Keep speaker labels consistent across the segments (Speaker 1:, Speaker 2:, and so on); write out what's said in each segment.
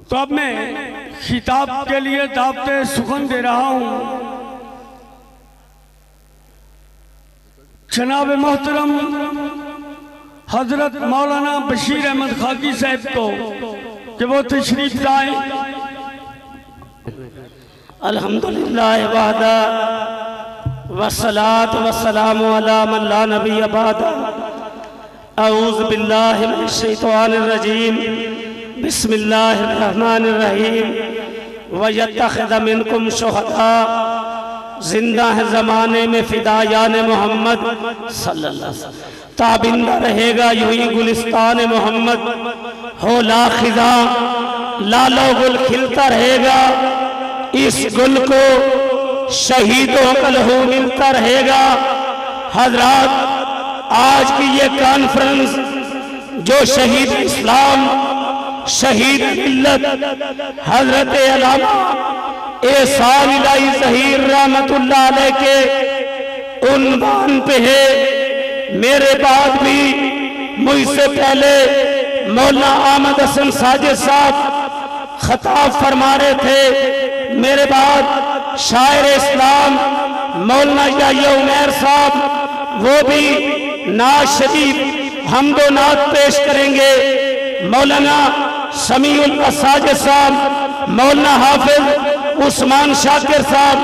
Speaker 1: تو اب میں خطاب کے لیے دعوت سخن دے رہا ہوں جناب محترم حضرت مولانا بشیر احمد خاکی صاحب کو کہ وہ تشریف لائیں۔
Speaker 2: الحمدللہ وحدہ والصلاة والسلام علی من لا نبی بعد۔ اعوذ باللہ من الشیطان الرجیم، بسم اللہ الرحمن الرحیم۔ وَيَتَّخِذَ مِنْكُمْ شُهَدَاءَ، زندہ ہے زمانے میں فدایان محمد صلی اللہ علیہ وسلم۔ تابندہ رہے گا یوں ہی گلستان محمد، ہو لا خزاں لالو گل کھلتا رہے گا، اس گل کو شہیدوں کا لہو ملتا رہے گا۔ حضرات، آج کی یہ کانفرنس جو شہید اسلام، شہید ملت حضرت علامہ احسان الہی ظہیر رحمت اللہ علیہ کے عنوان پہ ہے، میرے بعد بھی مجھ سے پہلے مولانا احمد حسن ساجد صاحب خطاب فرما رہے تھے، میرے بعد شاعر اسلام مولانا یحییٰ عمیر صاحب وہ بھی نعت شریف حمد و نعت پیش کریں گے۔ مولانا سمیع اللہ ساجد صاحب، مولانا حافظ عثمان شاکر صاحب،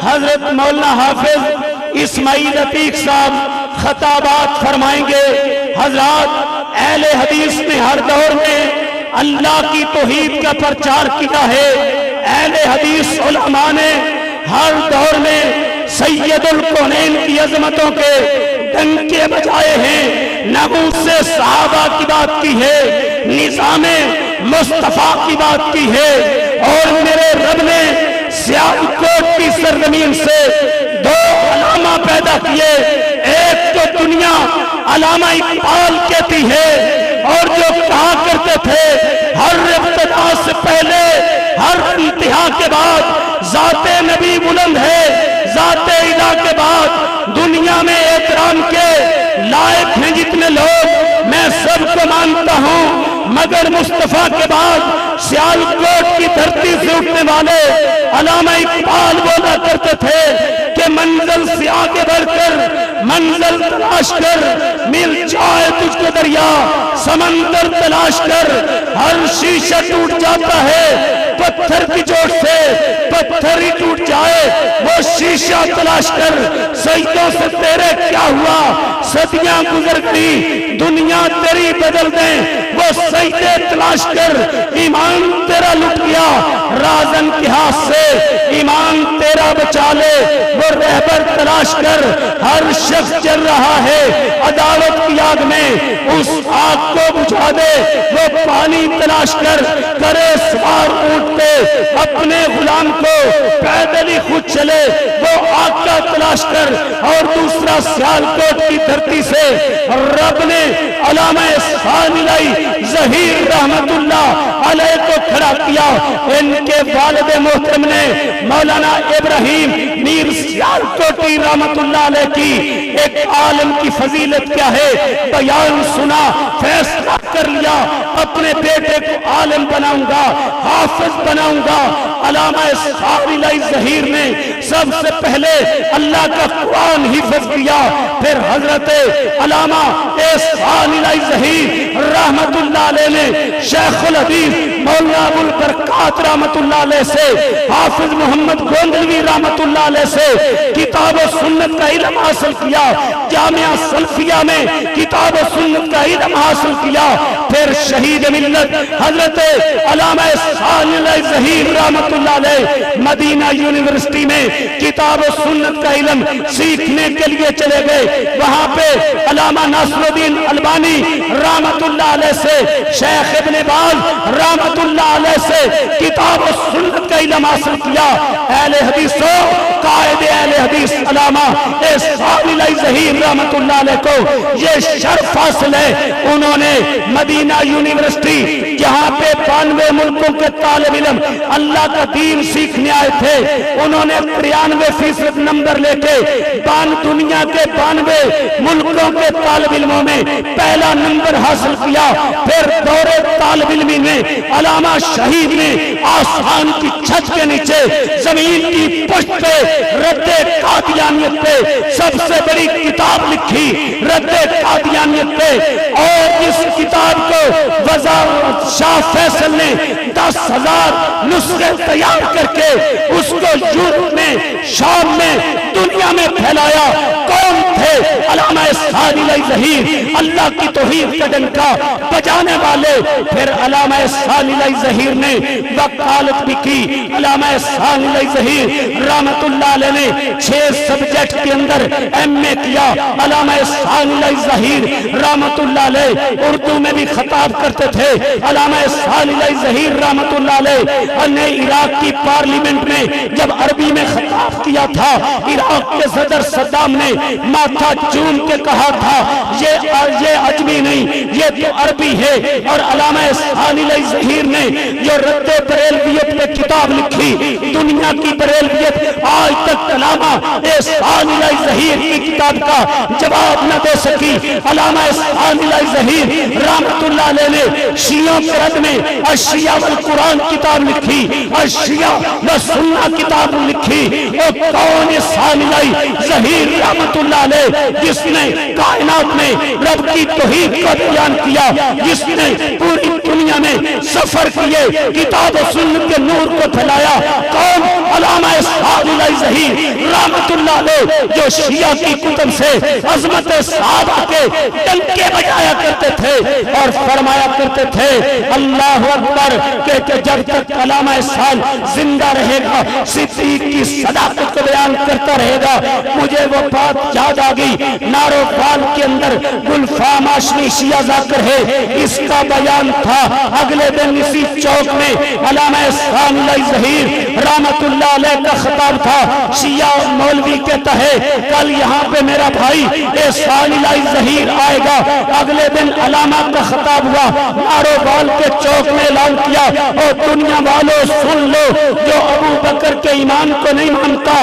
Speaker 2: حضرت مولانا حافظ اسماعیل عتیق صاحب خطابات فرمائیں گے۔ حضرات، اہل حدیث نے ہر دور میں اللہ کی توحید کا پرچار کیا ہے، اہل حدیث علماء نے ہر دور میں سید الکونین کی عظمتوں کے ڈنکے بجائے ہیں، ناموس سے صحابہ کی بات کی ہے، نظام مصطفیٰ کی بات کی ہے، اور میرے رب نے سیالکوٹ کی سرزمین سے دو علامہ پیدا کیے، ایک تو دنیا علامہ اقبال کہتی ہے، اور جو کہا کرتے تھے ہر ابتدا سے پہلے ہر انتہا کے بعد ذات نبی بلند ہے، ذات الہ کے بعد دنیا میں احترام کے لائق ہیں جتنے لوگ میں سب کو مانتا ہوں، مگر مصطفیٰ کے بعد سیالکوٹ کی دھرتی سے اٹھنے والے علامہ اقبال بولا کرتے تھے کہ منزل سے آگے بڑھ کر منزل تلاش کر، مل جائے تجھ کو دریا سمندر تلاش کر، ہر شیشہ ٹوٹ جاتا ہے پتھر کی چوٹ سے، پتھر ہی ٹوٹ جائے وہ شیشہ تلاش کر، سجدوں سے تیرے کیا ہوا، صدیاں گزر گئی دنیا تیری بدل دیں، وہ سجدے تلاش کر، ایمان تیرا لٹ گیا رازن کے ہاتھ سے، ایمان تیرا بچا لے وہ رہبر تلاش کر، ہر شخص جل رہا ہے عداوت کی آگ میں، اس آگ کو بجھا دے وہ پانی تلاش کر، کرے سوار اونٹ پہ اپنے غلام کو، پیدل ہی خود چلے وہ آقا تلاش کر، اور دوسرا سیالکوٹ کی دھرتی سے رب نے علامہ احسان الہی ظہیر رحمت اللہ علیہ کو کھڑا کیا۔ ان کے والد محترم نے مولانا ابراہیم میر سیالکوٹی رحمت اللہ علیہ کی ایک عالم کی فضیلت کیا ہے بیان سنا، فیصلہ کر لیا اپنے بیٹے کو عالم بناؤں گا، حافظ بناؤں گا۔ علامہ احسان الہی ظہیر نے سب سے پہلے اللہ کا قرآن حفظ کیا، پھر حضرت علامہ احسان الہی ظہیر رحمت اللہ علیہ نے شیخ الحدیث مولانا ابو البرکات رحمت اللہ علیہ سے، حافظ محمد گوندلوی رحمت اللہ علیہ سے کتاب و سنت کا علم حاصل کیا، جامعہ سلفیہ میں کتاب و سنت کا علم حاصل کیا، پھر شہید ملت حضرت علامہ احسان الہی ظہیر رحمت اللہ علیہ مدینہ یونیورسٹی میں کتاب و سنت کا علم سیکھنے کے لیے چلے گئے، وہاں پہ علامہ ناصر الدین البانی رحمت اللہ علیہ سے، شیخ ابن باز رحمت اللہ علیہ سے کتاب و سنت کا علم حاصل کیا۔ اہل حدیثوں، قائد اہل حدیث علامہ احسان الہی ظہیر رحمت اللہ علیہ کو یہ شرف حاصل ہے، انہوں نے مدینہ یونیورسٹی جہاں پہ 92 ملکوں کے طالب علم اللہ کا دین سیکھنے آئے تھے، انہوں نے 93% نمبر لے کے دنیا کے 92 ملکوں کے طالب علموں میں پہلا نمبر حاصل کیا۔ پھر دورے طالب علمی میں علامہ شہید نے آسمان کی چھت کے نیچے زمین کی پشت پہ رد قادیانیت پہ سب سے بڑی کتاب لکھی، رد قادیانیت پہ، اور اس کتاب کو وزارت شاہ فیصل نے 10,000 نسخے تیار کر کے اس کو یورپ میں، شام میں، دنیا میں پھیلایا۔ کون تھے؟ علامہ ثانی ظہیر، اللہ کی توحید کا ڈنکا بجانے والے۔ پھر علامہ ثانی ظہیر نے وکالت بھی کی۔ علامہ ثانی ظہیر رحمت اللہ علیہ نے 6 سبجیکٹ کے اندر ایم اے کیا۔ علامہ ثانی ظہیر رحمت اللہ علیہ اردو میں بھی خطاب کرتے تھے۔ علامہ ثانی ظہیر رحمت اللہ علیہ نے عراق کی پارلیمنٹ میں جب عربی میں خطاب کیا تھا، عراق کے صدر صدام نے ماتھا چوم کے کہا تھا یہ عجمی نہیں، یہ تو عربی ہے۔ اور علامہ ثانی ظہیر نے جو رد بریلویت پہ کتاب لکھی، دنیا کی بریلویت آج تک علامہ ثانی ظہیر کی کتاب کا جواب نہ دے سکی۔ علامہ ثانی ظہیر رحمت اللہ علیہ نے شیعوں کے رد میں الشیعہ والقرآن کتاب لکھی، الشیعہ والسنہ کتاب لکھی۔ وہ کون ثانی ظہیر رحمت اللہ علیہ جس نے کائنات میں رب کی توحید کو بیان کیا، جس نے پوری دنیا میں سفر کیے، کتاب و سنت کے نور کو پھیلایا۔ کون؟ علامہ ثانی ظہیر رحمت اللہ علیہ، جو شیعہ کی کتب سے عظمت صحابہ کے ڈنکے بجایا کرتے تھے اور فرمایا کرتے تھے اللہ اکبر، کہ جب تک علامہ ثانی زندہ رہے گا صدیق کی صداقت کو بیان کرتا رہے گا۔ مجھے وہ بات یاد آ گئی، ناروفال کے اندر گلفام آشنی شیعہ ذاکر ہے، اس کا بیان تھا۔ اگلے دن اسی چوک میں علامہ ثانی ظہیر رحمت اللہ علیہ کا خطاب تھا۔ شیعہ مولوی کہتا ہے کل یہاں پہ میرا بھائی ثانی ظہیر آئے گا۔ اگلے دن علامہ کا خطاب ہوا، ناروفال کے چوک میں اعلان کیا، اور دنیا والوں سن لو، جو ابو بکر کے ایمان کو نہیں مانتا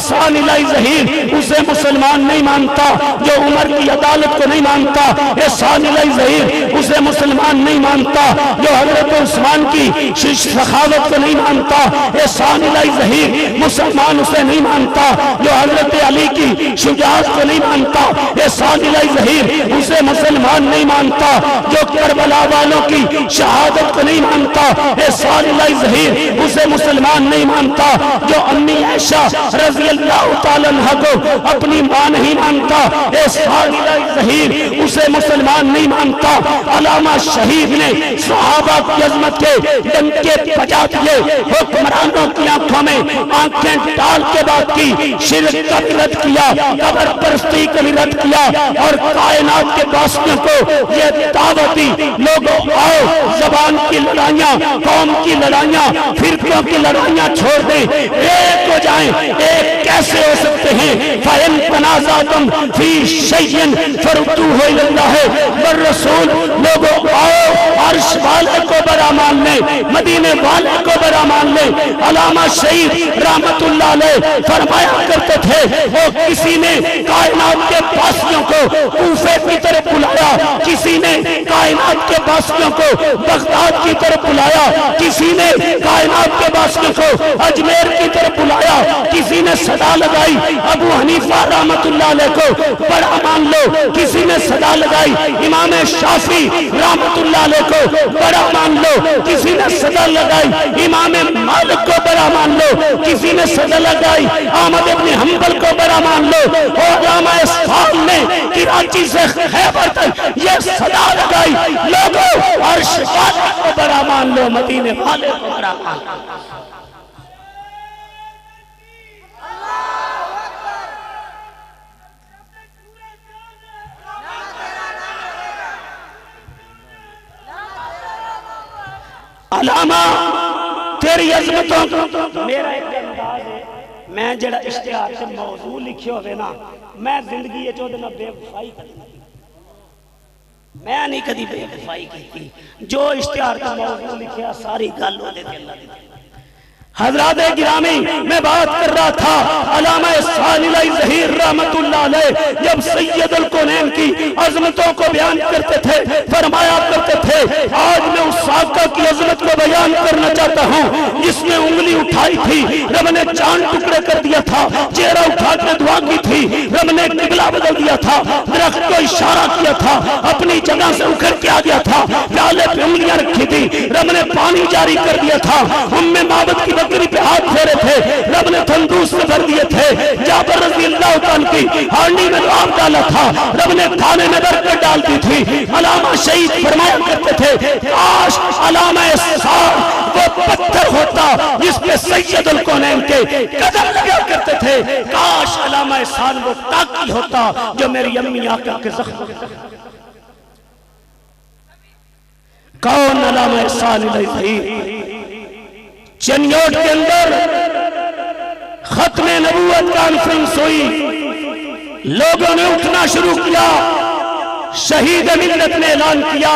Speaker 2: ثانی ظہیر اسے مسلمان نہیں مانتا، جو عمر کی عدالت کو نہیں مانتا ثانی ظہیر اسے مسلمان نہیں مانتا، جو حضرت عثمان کی سخاوت کو نہیں مانتا ثانی ظہیر مسلمان اسے نہیں مانتا، جو حضرت علی کی شجاعت کو نہیں مانتا ثانی ظہیر اسے مسلمان نہیں مانتا، جو کربلا والوں کی شہادت کو نہیں مانتا ثانی ظہیر اسے مسلمان نہیں مانتا، جو امی عائشہ رضی اللہ تعالیٰ عنہ کو اپنی ماں نہیں مانتا ثانی ظہیر اسے مسلمان نہیں مانتا۔ علامہ شہید نے صحابہ کی عظمت کے ڈنکے بجا دیے، حکمرانوں کی آنکھوں میں آنکھیں ڈال کے بات کی، شرک کا بھی رد کیا، قبر پرستی کا بھی رد کیا، اور کائنات کے باشندوں کو یہ دعوت دی لوگوں آؤ زبان کی لڑائیاں، قوم کی لڑائیاں، فرقوں کی لڑائیاں چھوڑ دیں، ایک ہو جائیں۔ ایک کیسے ہو سکتے ہیں؟ فَإِن تَنَازَعْتُمْ فِي شَيْءٍ فَرُدُّوهُ إِلَى اللَّهِ وَالرَّسُولِ۔ لوگوں آؤ عرش والے کو بڑا مان لیں، مدینے والے کو بڑا مان لیں۔ علامہ شہید رحمت اللہ علیہ فرمایا کرتے تھے وہ کسی نے کائنات کے باسیوں کو کوفے کی طرف بلایا، کسی نے کائنات کے باسیوں کو بغداد کی طرف بلایا، کسی نے کائنات کے باسیوں کو اجمیر کی طرف بلایا، کسی نے صدا لگائی ابو حنیفہ رحمت اللہ علیہ کو بڑا مان لو، کسی نے صدا لگائی امام شافعی رحمت اللہ علیہ کو بڑا مان لو، کسی نے صدا لگائی امام مالک کو بڑا مان لو، کسی نے صدا لگائی احمد ابن حنبل کو بڑا مان لو، اور علامہ ثانی نے کراچی سے خیبر تک یہ صدا لگائی لوگوں عرش والے کو بڑا مان لو، مدینے والے کو بڑا مان لو۔ علامہ تیری عظمتوں کو میرا ایک انداز ہے، میں جڑا اشتہار سے موضوع لکھے ہوئے نا، میں زندگی یہ چودہ نہ بے وفائی کرتا، میں نہیں کدی بے وفائی کی جو اشتہار کا موضوع لکھیا ساری گل وہ دے اللہ دی حضرات گرامی میں بات کر رہا تھا علامہ ثانی ظہیر رحمت اللہ علیہ جب سید الکونین کی عظمتوں کو بیان کرتے تھے فرمایا کرتے تھے آج میں اس آقا کی عظمت کو بیان کرنا چاہتا ہوں جس نے انگلی اٹھائی تھی رب نے چاند ٹکڑے کر دیا تھا چہرہ اٹھا کے دعا کی تھی رب نے قبلہ بدل دیا تھا درخت کو اشارہ کیا تھا اپنی جگہ سے اکھڑ کے آ گیا تھا پیالے پہ انگلیاں رکھی تھی رب نے پانی جاری کر دیا تھا معبد کی بکری پہ ہاتھ پھیرے تھے رب نے تندوس سے بھر دیے تھے جابر رضی اللہ عنہ کی ہانڈی میں لعاب ڈالا تھا رب نے کھانے میں برکت ڈال دی تھی علامہ شہید فرمایا کرتے تھے کاش علامہ سعد وہ پتھر ہوتا جس پہ سید الکونین کے قدم لگا کرتے تھے کاش علامہ سعد وہ ٹاکی ہوتا جو میری امی آقا کے زخم کون علامہ ثانی ظہیر چنیوٹ کے اندر ختم نبوت کانفرنس ہوئی لوگوں نے اٹھنا شروع کیا شہید ملت نے اعلان کیا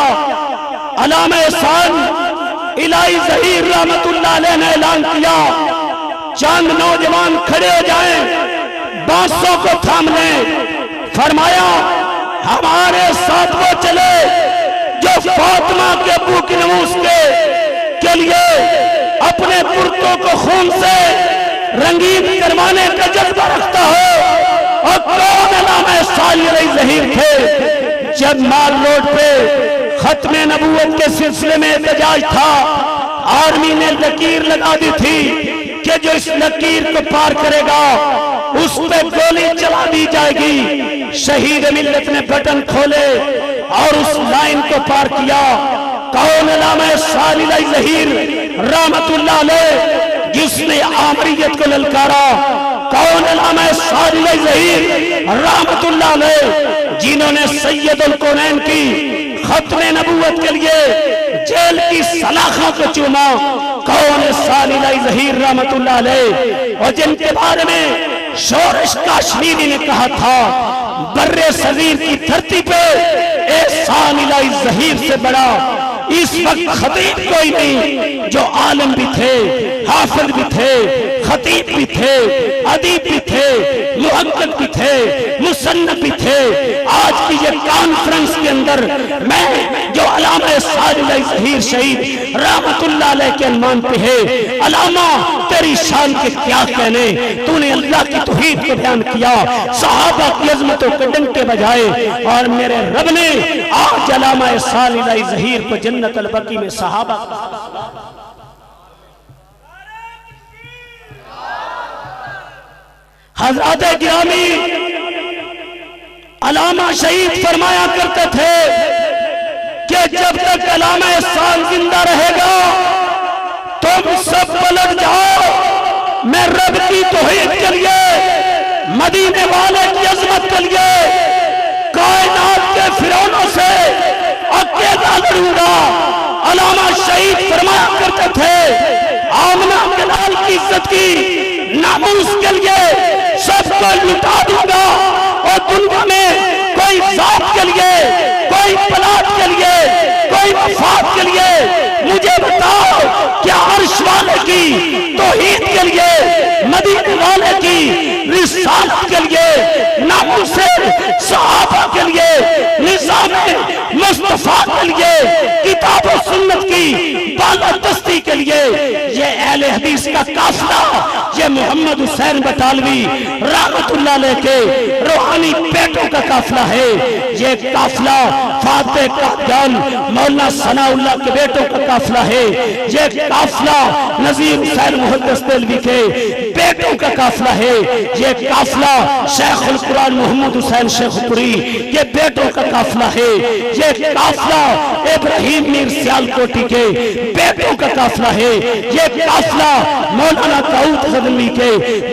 Speaker 2: علامہ ثانی ظہیر رحمت اللہ علیہ نے اعلان کیا چند نوجوان کھڑے ہو جائیں بانسوں کو تھام لیں فرمایا ہمارے ساتھ وہ چلے جو فاطمہ کے ابو کی نموز کے لیے اپنے پرتوں کو خون سے رنگین کروانے کا جذبہ رکھتا ہو اور کون علامہ ثانی ظہیر تھے جب مال روڈ پہ ختم نبوت کے سلسلے میں احتجاج تھا آرمی نے لکیر لگا دی تھی کہ جو اس لکیر کو پار کرے گا اس پہ گولی چلا دی جائے گی شہید ملت نے بٹن کھولے اور اس لائن کو پار کیا کون علامہ ثانی ظہیر رحمت اللہ علیہ جس نے آمریت کو للکارا کون علامہ ثانی ظہیر رحمت اللہ علیہ جنہوں نے سید الکونین کی ختم نبوت کے لیے جیل کی سلاخوں کو چوما کون ثانی ظہیر رحمت اللہ علیہ اور جن کے بارے میں شورش کاشمیری نے کہا تھا بر صغیر کی دھرتی پہ اے ثانی ظہیر سے بڑا اس وقت خطیب کوئی نہیں جو عالم بھی تھے حافظ بھی تھے خطیب بھی تھے ادیب بھی تھے محقق بھی تھے مصنف بھی تھے آج کی یہ کانفرنس کے اندر میں جو علامہ ثانی ظہیر شہید رحمت اللہ علیہ کے عنوان پہ ہے علامہ تیری شان کے کیا کہنے تو نے اللہ کی توحید کو بیان کیا صحابہ کی عظمتوں کے ڈنکے بجائے اور میرے رب نے آج علامہ ثانی ظہیر کو جنت البقیع میں صحابہ حضرات گرامی علامہ شہید فرمایا کرتے تھے کہ جب تک علامہ ثانی زندہ رہے گا تم سب پلٹ جاؤ میں رب کی توحید کے لیے مدینے والے کی عظمت کے لیے کائنات کے فرعونوں سے اکیلا لڑوں گا علامہ شہید فرمایا کرتے تھے آمنہ کے لال کی عزت کی ناموس کے لیے سب کو لٹا دوں گا اور دنیا میں کوئی ذات کے لیے کوئی پلاٹ کے لیے کوئی مفاد کے لیے مجھے بتاؤ کیا عرش والے کی توحید کے لیے مدینے والے کی رسالت کے لیے ناموس صحابہ کے لیے نظام مصطفیٰ کے لیے کتاب و سنت کی بالادستی کے لیے یہ اہل حدیث کا قافلہ یہ محمد حسین بطالوی رحمت اللہ علیہ کے روحانی بیٹوں کا قافلہ ہے یہ قافلہ فاتح قادیان مولانا ثناء اللہ کے بیٹوں کا قافلہ ہے یہ قافلہ نذیر حسین محدث دہلوی کے بیٹوں کا قافلہ ہے یہ قافلہ شیخ القرآن محمد حسین شیخ پوری کے بیٹوں کا قافلہ ہے یہ قافلہ ابراہیم میر سیال کوٹی کے بیٹوں کا قافلہ ہے یہ قافلہ مولانا داؤد غزنوی کے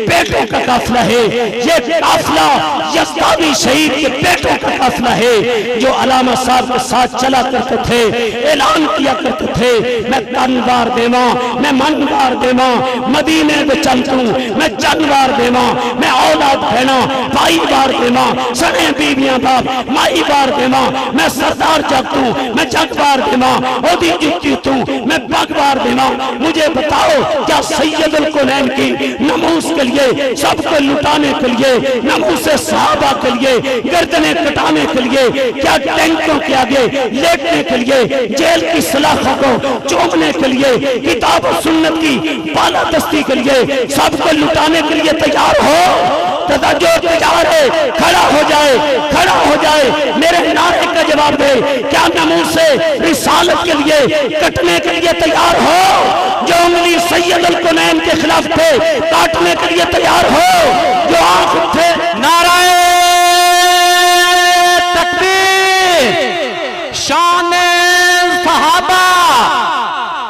Speaker 2: بیٹوں کا قافلہ ہے، یہ قافلہ یزدانی شہید کے بیٹوں کا قافلہ ہے جو علامہ صاحب کے ساتھ چلا کرتے تھے، اعلان کیا کرتے تھے میں تنوار دیواں، میں منوار دیواں، مدینے میں چلتوں، میں جنوار دیواں، میں اولاد بہنا بھائی بار دیواں، سنے بیویاں باپ مائی بار دیواں، میں سردار جگتوں، میں جگوار دیواں، عہدی جتوں، میں بگوار دیواں۔ مجھے بتاؤ کیا سید الکونین کی ناموس کے لیے، سب کو لٹانے کے لیے، ناموس صحابہ کے لیے، گردنیں کٹانے کے لیے، کیا ٹینکوں کے آگے لیٹنے کے لیے، جیل کی سلاخوں کو چومنے کے لیے، کتاب و سنت کی بالادستی کے لیے، سب کو لٹانے کے لیے تیار ہو؟ جو تیار ہے کھڑا ہو جائے، کھڑا ہو جائے، میرے نعرے کا جواب دے۔ کیا ناموس رسالت کے لیے کٹنے کے لیے تیار ہو؟ جو انگلی سید الکونین کے خلاف تھے کاٹنے کے لیے تیار ہو؟ جو آنکھ اٹھے
Speaker 3: نعرہ تکبیر، شان صحابہ،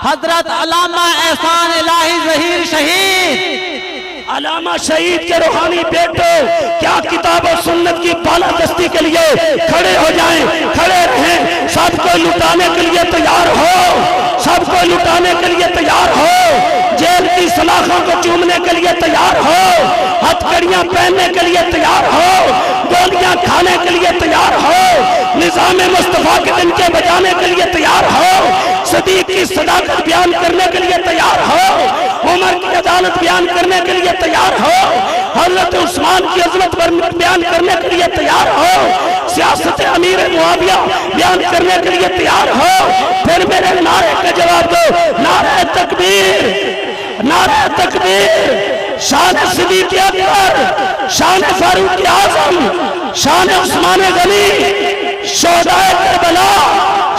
Speaker 3: حضرت علامہ احسان الہی ظہیر شہید،
Speaker 2: علامہ شہید کے روحانی بیٹے کیا کتاب و سنت کی بالادستی کے لیے کھڑے ہو جائیں، کھڑے رہیں، سب کو لٹانے کے لیے تیار ہو، سب کو لٹانے کے لیے تیار ہو، جیل کی سلاخوں کو چومنے کے لیے تیار ہو، ہتھکڑیاں پہننے کے لیے تیار ہو، گولیاں کھانے کے لیے تیار ہو، نظام مصطفیٰ کے ڈنکے بجانے کے لیے تیار ہو، صدیق کی صداقت بیان کرنے کے لیے تیار ہو، عمر کی عدالت بیان کرنے کے لیے تیار ہو، حضرت عثمان کی عظمت بیان کرنے کے لیے تیار ہو، سیاست امیر معاویہ بیان کرنے کے لیے تیار ہو، پھر میرے نعرے کا جواب دو، نعرہ تکبیر، نعرہ تکبیر، شان صدیق اکبر، شان فاروق اعظم، شان عثمان غنی، شہدائے کربلا،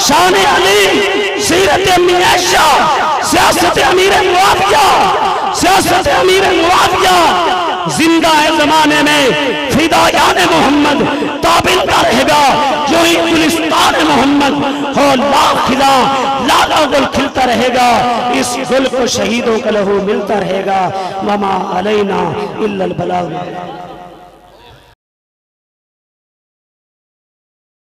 Speaker 2: شان علی، سیرت امی عائشہ، سیاست امیر معاویہ، سیاست امیر معاویہ، زندہ ہے زمانے میں فدایان محمد تابندہ رہے گا، جو ہی گلستان محمد ہو لاکھ خدا لالا گل کھلتا رہے گا، اس گل کو شہیدوں کا لہو ملتا رہے گا، وما علینا الا البلاغ۔